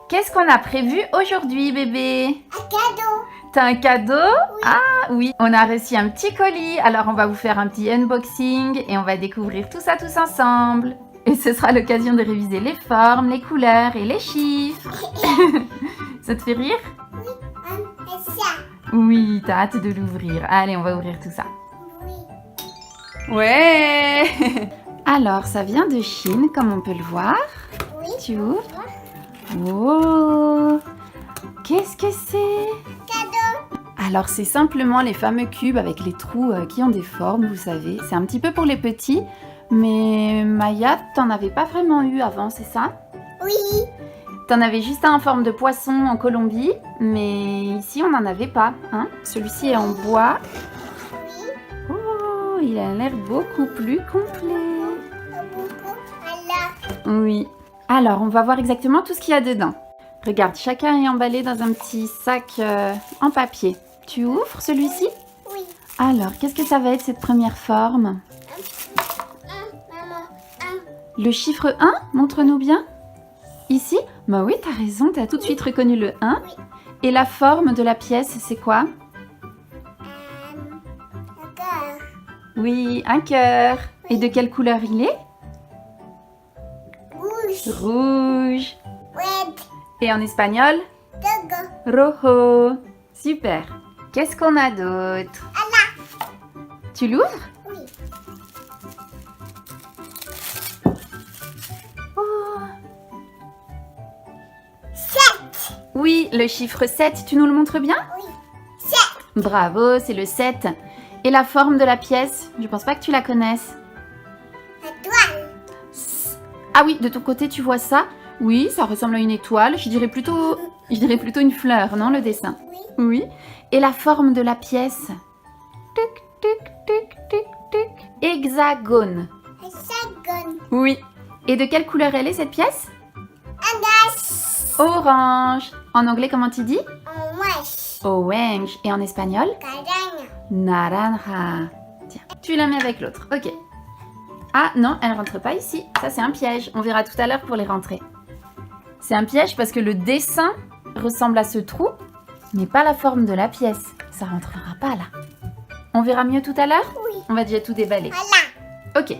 Qu'est-ce qu'on a prévu aujourd'hui, bébé? Un cadeau. T'as un cadeau? Oui. Ah oui, on a reçu un petit colis. Alors on va vous faire un petit unboxing et on va découvrir tout ça tous ensemble. Et ce sera l'occasion de réviser les formes, les couleurs et les chiffres. Ça te fait rire? Et ça. Oui, t'as hâte de l'ouvrir. Allez, on va ouvrir tout ça. Oui. Ouais. Alors, ça vient de Chine, comme on peut le voir. Oui. Tu ouvres? Oh! Qu'est-ce que c'est? Cadeau. Alors, c'est simplement les fameux cubes avec les trous qui ont des formes, vous savez. C'est un petit peu pour les petits, mais Maya, t'en avais pas vraiment eu avant, c'est ça? Oui. T'en avais juste un en forme de poisson en Colombie, mais ici, on n'en avait pas. Hein? Celui-ci est en bois. Oui. Oh, il a l'air beaucoup plus complet. Beaucoup. Alors. Oui. Alors, on va voir exactement tout ce qu'il y a dedans. Regarde, chacun est emballé dans un petit sac en papier. Tu ouvres celui-ci? Oui. Alors, qu'est-ce que ça va être cette première forme? Maman. Le chiffre 1, montre-nous bien. Ici? Bah oui, t'as raison, t'as tout de suite reconnu le 1. Oui. Et la forme de la pièce, c'est quoi? Un cœur. Oui, un cœur. Et de quelle couleur il est? Rouge. Rouge. Red. Et en espagnol? Dogo. Rojo. Super. Qu'est-ce qu'on a d'autre? Tu l'ouvres? Oui. Oh. 7. Oui, le chiffre 7, tu nous le montres bien? Oui. 7. Bravo, c'est le 7. Et la forme de la pièce? Je pense pas que tu la connaisses. Étoile. Ah oui, de ton côté, tu vois ça? Oui, ça ressemble à une étoile. Je dirais plutôt une fleur, non, le dessin? Oui. Oui. Et la forme de la pièce? Tuc, tuc, tuc, tuc, tuc. Hexagone. Hexagone. Oui. Et de quelle couleur elle est, cette pièce? Andas. Orange. En anglais, comment tu dis? Orange. Orange. Et en espagnol? Castagne. Naranja. Tiens, tu la mets avec l'autre. Ok. Ah non, elle rentre pas ici. Ça, c'est un piège. On verra tout à l'heure pour les rentrer. C'est un piège parce que le dessin ressemble à ce trou, mais pas la forme de la pièce. Ça rentrera pas là. On verra mieux tout à l'heure? Oui. On va déjà tout déballer. Voilà. Ok.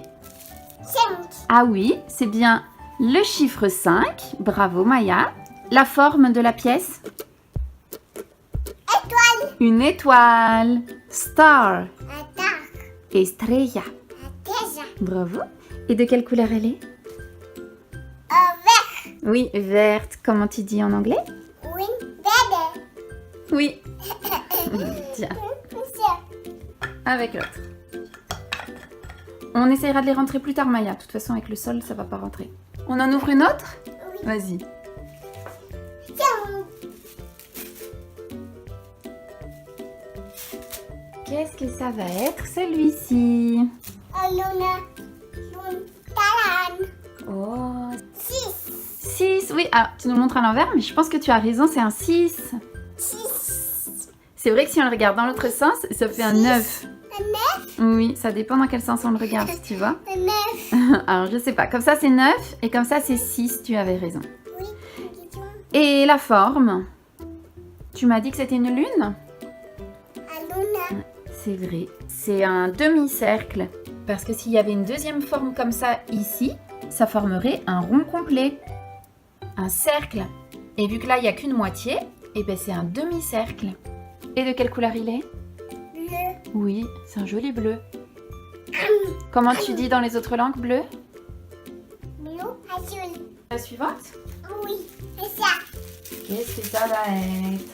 5. Ah oui, c'est bien le chiffre 5. Bravo Maya. La forme de la pièce? Étoile. Une étoile. Star. Attaque. Estrella. Déjà. Bravo. Et de quelle couleur elle est? Vert. Oui, verte. Comment tu dis en anglais? Oui. Verde. Oui. Tiens, avec l'autre. On essaiera de les rentrer plus tard, Maya. De toute façon, avec le sol, ça va pas rentrer. On en ouvre une autre? Oui. Vas-y. Tiens. Qu'est-ce que ça va être, celui-ci? Luna. Talan. Oh, 6. 6. Oui, ah, tu nous le montres à l'envers, mais je pense que tu as raison, c'est un 6. 6. C'est vrai que si on le regarde dans l'autre sens, ça fait un 9. Un 9. Oui, ça dépend dans quel sens on le regarde, tu vois. Un 9. Alors, je sais pas. Comme ça, c'est 9 et comme ça, c'est 6. Tu avais raison. Oui. Et la forme? Tu m'as dit que c'était une lune? Luna. C'est vrai. C'est un demi-cercle. Parce que s'il y avait une deuxième forme comme ça ici, ça formerait un rond complet. Un cercle. Et vu que là, il n'y a qu'une moitié, et ben c'est un demi-cercle. Et de quelle couleur il est? Bleu. Oui, c'est un joli bleu. Comment tu dis dans les autres langues bleu? Bleu. Azul. La suivante? Oui. C'est ça. Qu'est-ce que ça va être?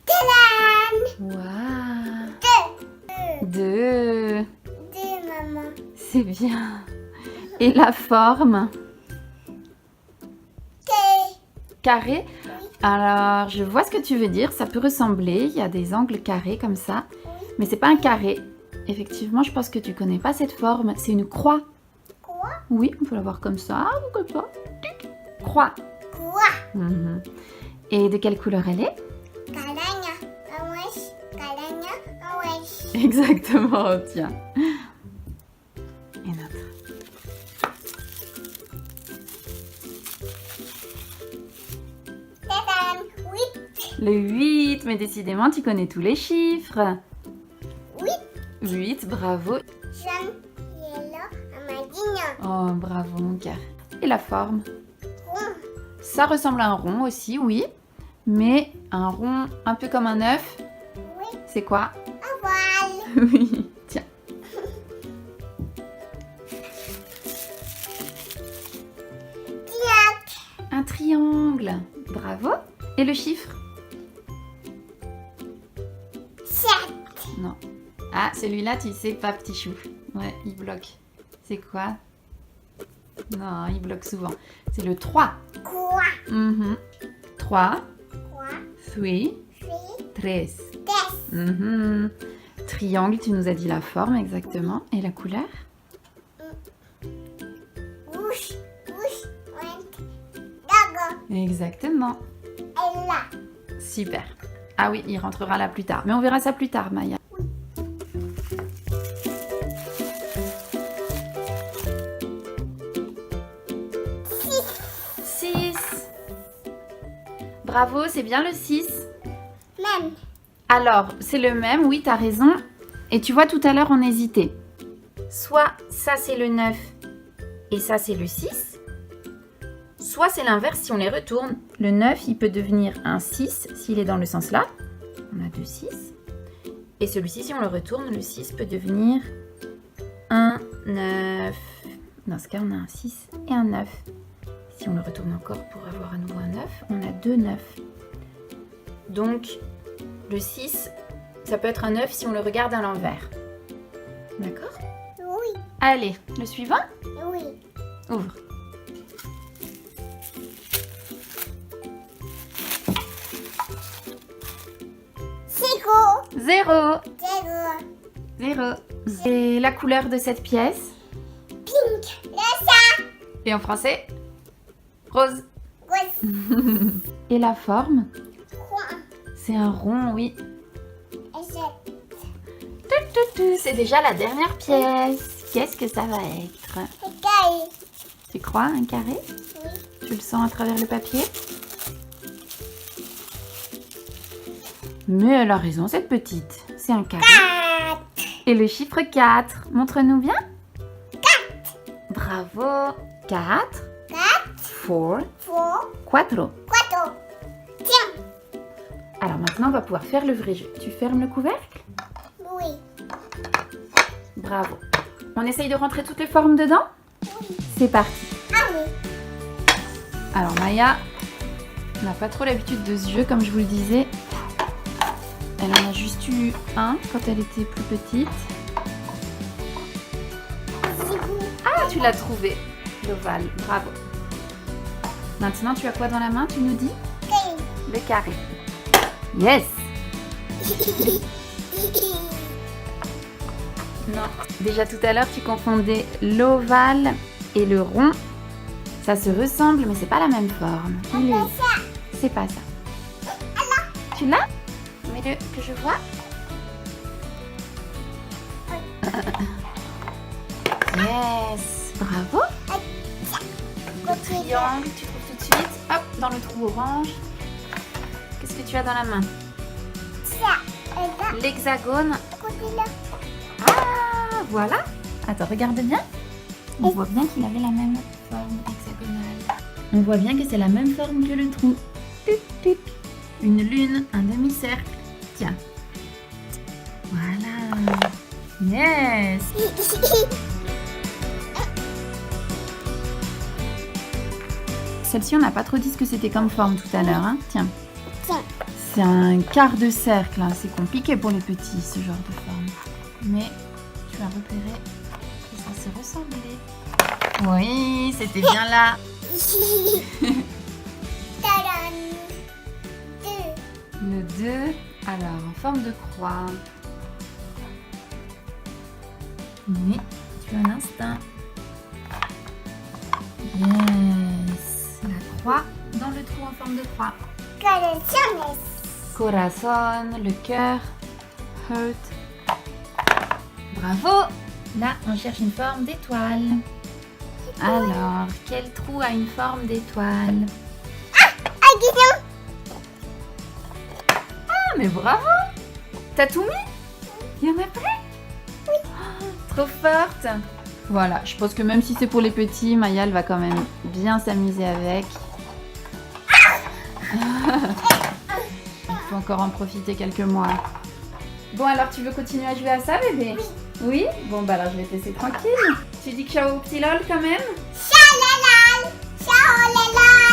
Talan. Waouh! 2. 2, maman. C'est bien. Et la forme? Carré? Alors, je vois ce que tu veux dire. Ça peut ressembler. Il y a des angles carrés comme ça. Mais c'est pas un carré. Effectivement, je pense que tu connais pas cette forme. C'est une croix. Quoi? Oui, on peut la voir comme ça ou comme ça. Tic. Croix. Quoi? Mhm. Et de quelle couleur elle est? Castagne. Orange. Castagne. Orange. exactement, tiens. Et notre. Tadam. Oui. Le 8, mais décidément, tu connais tous les chiffres. Oui. 8, bravo. Jaune, yellow, amadina. Oh, bravo, mon cœur. Et la forme? Rond. Ça ressemble à un rond aussi, oui. Mais un rond un peu comme un œuf, Oui. c'est quoi? Ovale. Oui, tiens. Diac. Un triangle. Bravo. Et le chiffre? 7. Non. Ah, celui-là, tu sais pas, petit chou. Ouais, il bloque. C'est quoi? Non, il bloque souvent. C'est le 3. Quoi? 3, Quoi? 3, Fille. 3. Des. Triangle, tu nous as dit la forme exactement. Et la couleur? Rouge. Rouge. Orange. Dago. Exactement. Et là. Super. Ah oui, il rentrera là plus tard. Mais on verra ça plus tard, Maya. Six. Bravo, c'est bien le 6. Même. Alors, c'est le même, oui, t'as raison. Et tu vois, tout à l'heure, on hésitait. Soit ça, c'est le 9 et ça, c'est le 6. Soit c'est l'inverse si on les retourne. Le 9, il peut devenir un 6 s'il est dans le sens là. On a 2 6. Et celui-ci, si on le retourne, le 6 peut devenir un 9. Dans ce cas, on a un 6 et un 9. Si on le retourne encore pour avoir à nouveau un 9, on a 2 9. Donc, le 6, ça peut être un 9 si on le regarde à l'envers. D'accord? Oui. Allez, le suivant? Oui. Ouvre. Zéro. 0. Zéro. 0. C'est la couleur de cette pièce. Pink. Le ça. Et en français? Rose. Rose. Et la forme? Quoi? C'est un rond, oui. Et c'est. C'est déjà la dernière pièce. Qu'est-ce que ça va être? Carré. Tu crois, un carré? Oui. Tu le sens à travers le papier? Mais elle a raison, cette petite. C'est un carré. 4. Et le chiffre 4. Montre-nous bien. 4. Bravo. 4. 4. 4. 4. 4. Tiens. Alors maintenant, on va pouvoir faire le vrai jeu. Tu fermes le couvercle? Oui. Bravo. On essaye de rentrer toutes les formes dedans? Oui. C'est parti. Ah oui. Alors Maya n'a pas trop l'habitude de ce jeu, comme je vous le disais. Elle en a juste eu un quand elle était plus petite. Ah, tu l'as trouvé, l'ovale. Bravo. Maintenant, tu as quoi dans la main, tu nous dis? Carré. Le carré. Yes. Non, déjà tout à l'heure, tu confondais l'ovale et le rond. Ça se ressemble, mais c'est pas la même forme. Il est- C'est pas ça. Tu l'as? Mets-le que je vois. Yes, bravo. Le triangle, tu trouves tout de suite. Hop, dans le trou orange. Qu'est-ce que tu as dans la main? Ça. Et là. L'hexagone. Côté-là. Ah, voilà. Attends, regarde bien. On voit bien qu'il avait la même forme hexagonale. On voit bien que c'est la même forme que le trou. Tut, tut. Une lune, un demi-cercle. Tiens. Voilà. Yes. Celle-ci, on n'a pas trop dit ce que c'était comme forme tout à l'heure. Hein. Tiens. Tiens. C'est un quart de cercle. Hein. C'est compliqué pour les petits, ce genre de forme. Mais tu as repéré que ça se ressemblait. Oui, c'était bien là. Tadam. 2. Le 2, alors en forme de croix. Oui, tu as un instinct. Yes. La croix dans le trou en forme de croix. Corazones. Corazon, le cœur. Heart. Bravo. Là, on cherche une forme d'étoile. Alors, quel trou a une forme d'étoile? Ah, dis-donc. Ah, mais bravo. T'as tout mis? Il y en a plein? Oui. Trop forte. Voilà, je pense que même si c'est pour les petits, Maya, elle va quand même bien s'amuser avec. Il faut encore en profiter quelques mois. Bon, alors tu veux continuer à jouer à ça, bébé? Oui. Bon, bah alors je vais te laisser tranquille. Tu dis que ciao au petit Lol quand même? Ciao, la la. Ciao, la la.